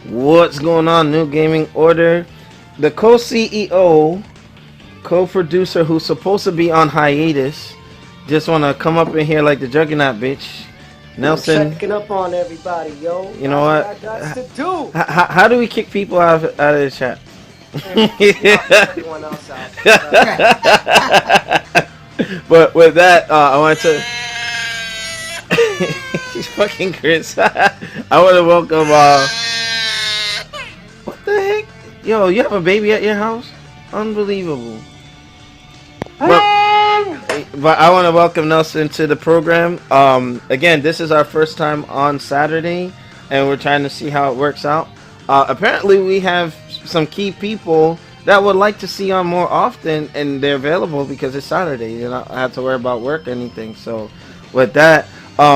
What's going on, Newgamingorder? The co-CEO, co-producer who's supposed to be on hiatus, just want to come up in here like the Juggernaut bitch. Nelson. Checking up on everybody, yo. You know what? I got to do. How do we kick people out of the chat? Everyone else out. But with that, I want to. She's fucking Chris. I want to welcome. What the heck? Yo, you have a baby at your house? Unbelievable. But I want to welcome Nelson to the program. Again, this is our first time on Saturday, and we're trying to see how it works out. Apparently, we have some key people that would like to see on more often, and they're available because it's Saturday. You don't have to worry about work or anything. So, with that,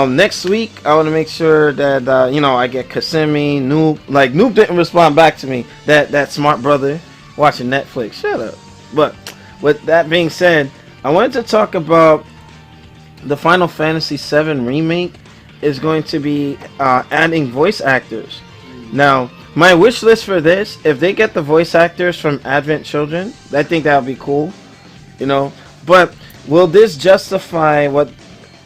next week I want to make sure that I get Kasemi, Noob. Like Noob didn't respond back to me. That smart brother watching Netflix. Shut up. But with that being said, I wanted to talk about the Final Fantasy VII Remake is going to be adding voice actors. Now, my wish list for this, if they get the voice actors from Advent Children, I think that would be cool. But will this justify what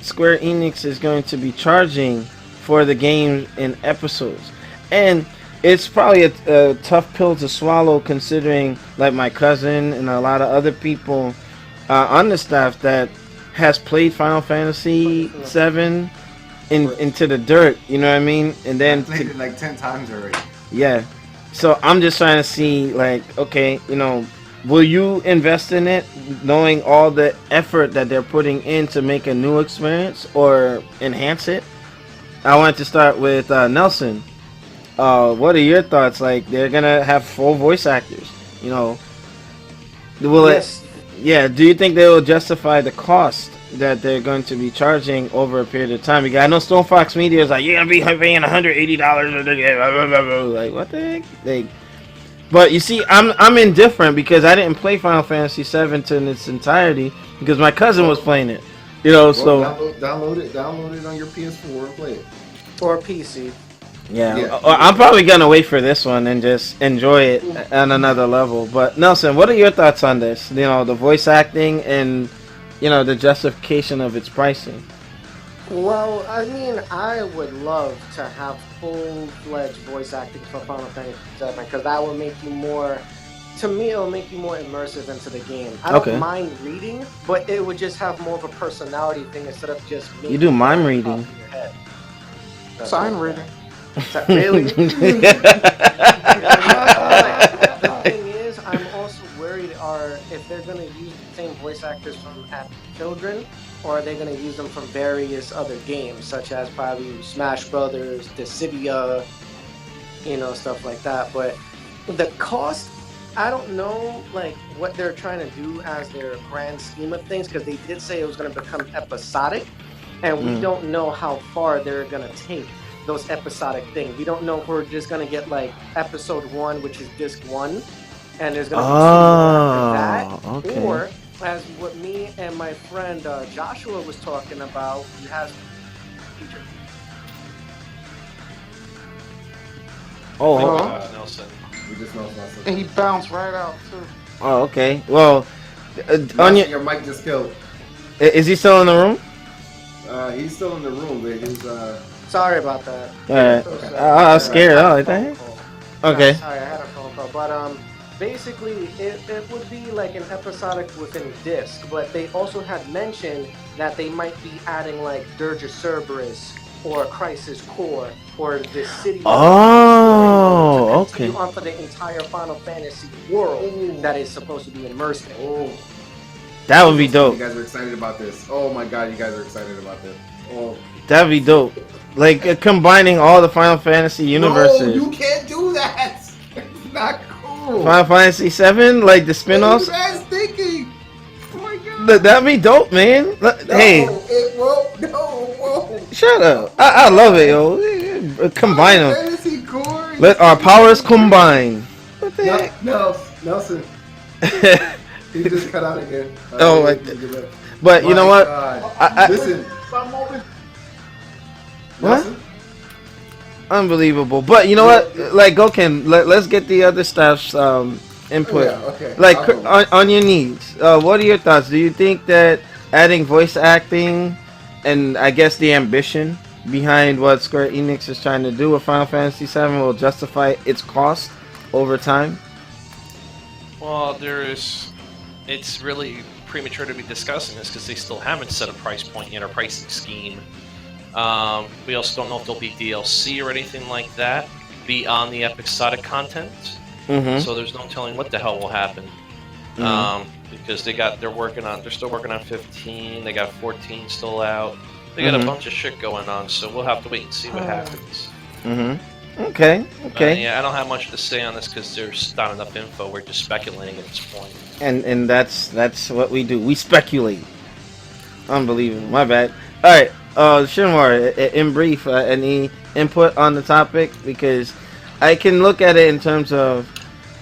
Square Enix is going to be charging for the game in episodes? And it's probably a tough pill to swallow, considering like my cousin and a lot of other people on the staff that has played Final Fantasy VII into the dirt, you know what I mean? And then I played it like 10 times already. Yeah. So I'm just trying to see, like, okay, will you invest in it, knowing all the effort that they're putting in to make a new experience or enhance it? I wanted to start with Nelson. What are your thoughts? Like, they're gonna have full voice actors, Will Yes. Yeah, do you think they will justify the cost that they're going to be charging over a period of time? Because I know Stone Fox Media is like, you're going to be paying $180. Like, what the heck? But you see, I'm indifferent because I didn't play Final Fantasy VII in its entirety because my cousin was playing it. So... Download it on your PS4 and play it. Or PC. Yeah, I'm probably gonna wait for this one and just enjoy it on another level. But Nelson, what are your thoughts on this? The voice acting and the justification of its pricing. Well, I mean, I would love to have full-fledged voice acting for Final Fantasy VII because that would make you more. To me, it will make you more immersive into the game. I don't mind reading, but it would just have more of a personality thing instead of just me. You do mime reading. Sign reading. Really? The thing is, I'm also worried if they're going to use the same voice actors from Advent Children, or are they going to use them from various other games, such as probably Smash Brothers, Dissidia, stuff like that. But the cost, I don't know, like what they're trying to do as their grand scheme of things, because they did say it was going to become episodic, and we don't know how far they're going to take those episodic things. We don't know if we're just gonna get like episode 1, which is disc 1, and there's gonna be 2 after that, or as what me and my friend Joshua was talking about, he has feature. Nelson. We just know Nelson. And he bounced right out too. Oh, okay. Well, your mic just killed. Is he still in the room? He's still in the room, but his Sorry about that. Alright. I was scared. Oh, what the heck? Okay. Sorry, I had a phone call. But basically, it would be like an episodic within disc. But they also had mentioned that they might be adding like Dirge of Cerberus or Crisis Core or the city. Oh, okay. On for the entire Final Fantasy world that is supposed to be immersive. That would be dope. You guys are excited about this. Oh my god, you guys are excited about this. Oh. That'd be dope. Like combining all the Final Fantasy universes. No, you can't do that. It's not cool. Final Fantasy VII, like the spin-offs. What are you guys thinking? Oh my god. That'd be dope, man. Hey. It won't. No, it won't. Shut up. I love it, yo. Combine them. Fantasy core. Let our powers combine. What the heck? Nelson. He just cut out again. Oh my. But you know what? Listen. What? Unbelievable. But you know what? Like, Goken, let's get the other staff's input. Yeah, okay. Like, on your needs, what are your thoughts? Do you think that adding voice acting and I guess the ambition behind what Square Enix is trying to do with Final Fantasy VII will justify its cost over time? Well, it's really premature to be discussing this because they still haven't set a price point yet or pricing scheme. We also don't know if there'll be DLC or anything like that beyond the episodic content. Mm-hmm. So there's no telling what the hell will happen. Because they're still working on 15. They got 14 still out. They got a bunch of shit going on. So we'll have to wait and see what happens. Okay. Yeah, I don't have much to say on this because there's not enough info. We're just speculating at this point. And that's what we do. We speculate. Unbelievable. My bad. All right. Shinmar, in brief, any input on the topic? Because I can look at it in terms of,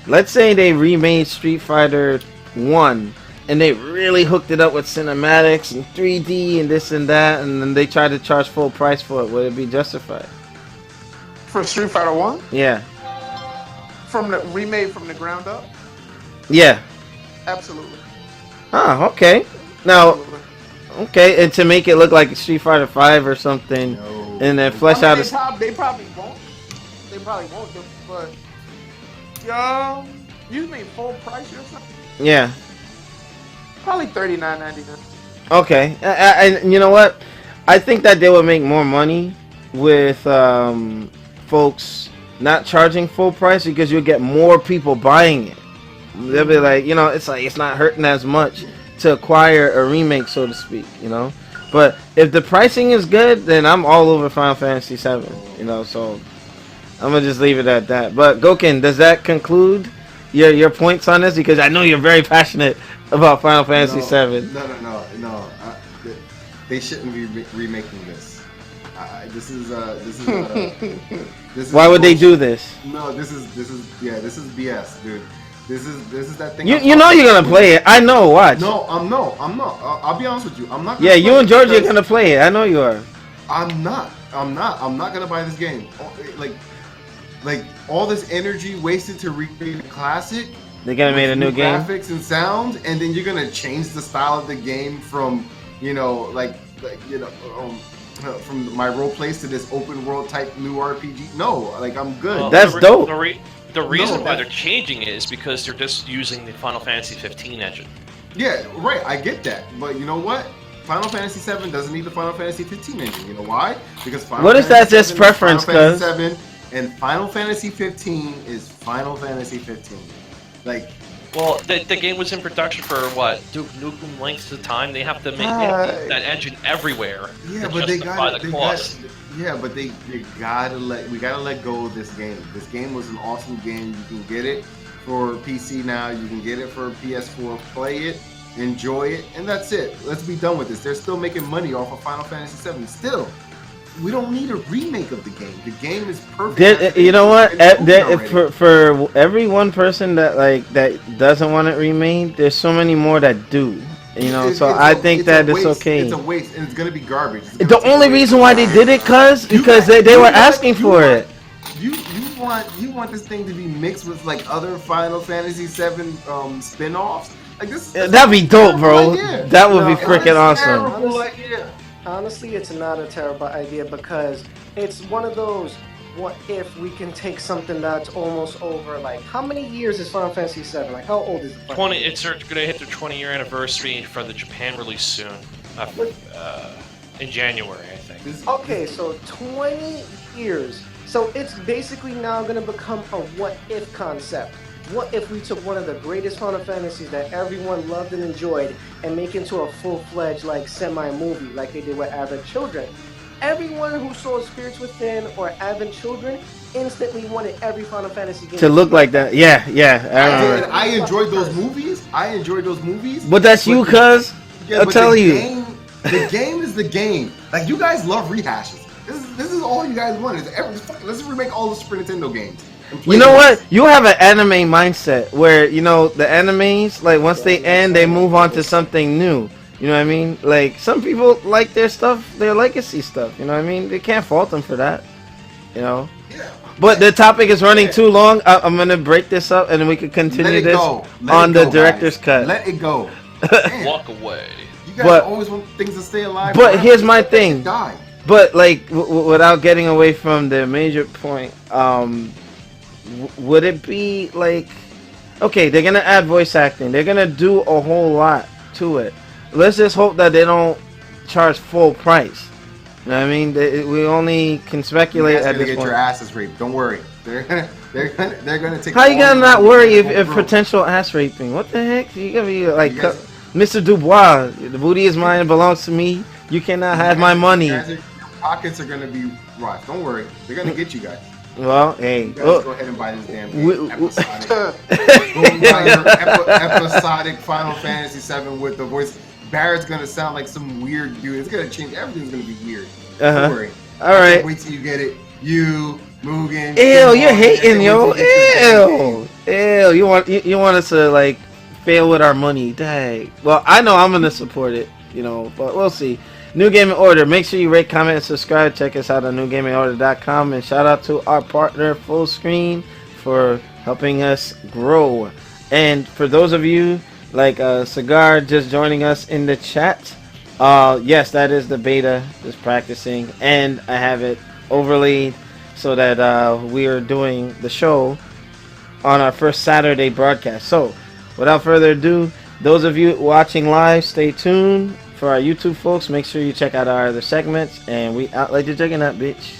let's say they remade Street Fighter 1 and they really hooked it up with cinematics and 3D and this and that, and then they tried to charge full price for it. Would it be justified? For Street Fighter 1? Yeah. Remade from the ground up? Yeah. Absolutely. Oh, okay. Now, Absolutely. okay, and to make it look like Street Fighter 5 or something, and then flesh out They probably won't. They probably won't, but you mean full price or something? Yeah. Probably $39.99. Okay, and you know what? I think that they would make more money with folks not charging full price because you'll get more people buying it. They'll be like, it's not hurting as much to acquire a remake, so to speak, But if the pricing is good, then I'm all over Final Fantasy VII, so I'm gonna just leave it at that. But Goken, does that conclude your points on this? Because I know you're very passionate about Final Fantasy VII. No. They shouldn't be remaking this. This is Why would they do this? No, this is BS, dude. This is that thing. You know you're gonna play it. I know. Watch. No, I'm not. I'll be honest with you. I'm not. Yeah, you and George are gonna play it. I know you are. I'm not gonna buy this game. Like all this energy wasted to recreate a classic. They're gonna make a new game. Graphics and sound, and then you're gonna change the style of the game from from my role plays to this open world type new RPG. No, I'm good. Well, That's dope. The reason why they're changing it is because they're just using the Final Fantasy 15 engine. Yeah, right. I get that, but you know what? Final Fantasy VII doesn't need the Final Fantasy 15 engine. You know why? Because What if that's just preference, cuz? Final Fantasy VII and Final Fantasy 15 is Final Fantasy 15. Well, the game was in production for what? Duke Nukem lengths of time. They have to make that engine everywhere. Yeah, to but they justify got the cost. we gotta let go of this game. This game was an awesome game. You can get it for PC now. You can get it for PS4. Play it, enjoy it, and that's it. Let's be done with this. They're still making money off of Final Fantasy VII. Still, we don't need a remake of the game. The game is perfect. You know what? For every one person that doesn't want it remade, there's so many more that do. I think that it's okay. It's a waste, and it's gonna be garbage. The only reason why they did it, because they were asking for it. You want this thing to be mixed with other Final Fantasy VII spin-offs? That'd be dope, bro. That would be freaking awesome. Honestly, it's not a terrible idea because it's one of those, what if we can take something that's almost over, how many years is Final Fantasy VII? How old is it? 20. It's going to hit their 20-year anniversary for the Japan release soon. In January, I think. Okay, so 20 years. So it's basically now going to become a what-if concept. What if we took one of the greatest Final Fantasies that everyone loved and enjoyed and make into a full-fledged, semi-movie like they did with Advent Children? Everyone who saw Spirits Within or Advent Children instantly wanted every Final Fantasy game to look like that. Yeah. I enjoyed those movies. But that's you, cuz. I'll tell you. The game is the game. You guys love rehashes. This is all you guys want. Let's remake all the Super Nintendo games. You know what? You have an anime mindset where, the animes, once they end, they move on to something new. You know what I mean? Some people like their stuff, their legacy stuff. You know what I mean? They can't fault them for that. But the topic is running too long. I'm gonna break this up, and then we can continue this on the director's cut. Let it go. Walk away. You guys always want things to stay alive. But here's my thing. Die. But like, without getting away from the major point, would it be like, okay, they're gonna add voice acting. They're gonna do a whole lot to it. Let's just hope that they don't charge full price. You know what I mean? We only can speculate at this get point. Your asses raped. Don't worry. They're gonna take. How you gonna not worry if potential ass raping? What the heck? You gonna be like Mr. Dubois? The booty is mine. It belongs to me. You cannot have my money. Your pockets are gonna be rough. Don't worry. They're gonna get you guys. Well, hey. You guys go ahead and buy this damn game. Episodic. Go buy your episodic Final Fantasy VII with the voice. Barrett's gonna sound like some weird dude. It's gonna change. Everything's gonna be weird. Don't worry. All right. Wait till you get it. You, Mugen. Ew, you're hating, yo. Ew. You want us to like fail with our money? Dang. Well, I know I'm gonna support it. But we'll see. New Gaming Order. Make sure you rate, comment, and subscribe. Check us out on newgamingorder.com. And shout out to our partner, Full Screen, for helping us grow. And for those of you like Cigar just joining us in the chat, yes, that is the beta, just practicing, and I have it overlaid so that we are doing the show on our first Saturday broadcast. So without further ado, those of you watching live, stay tuned. For our YouTube folks, make sure you check out our other segments, and we out like the juggernaut, bitch.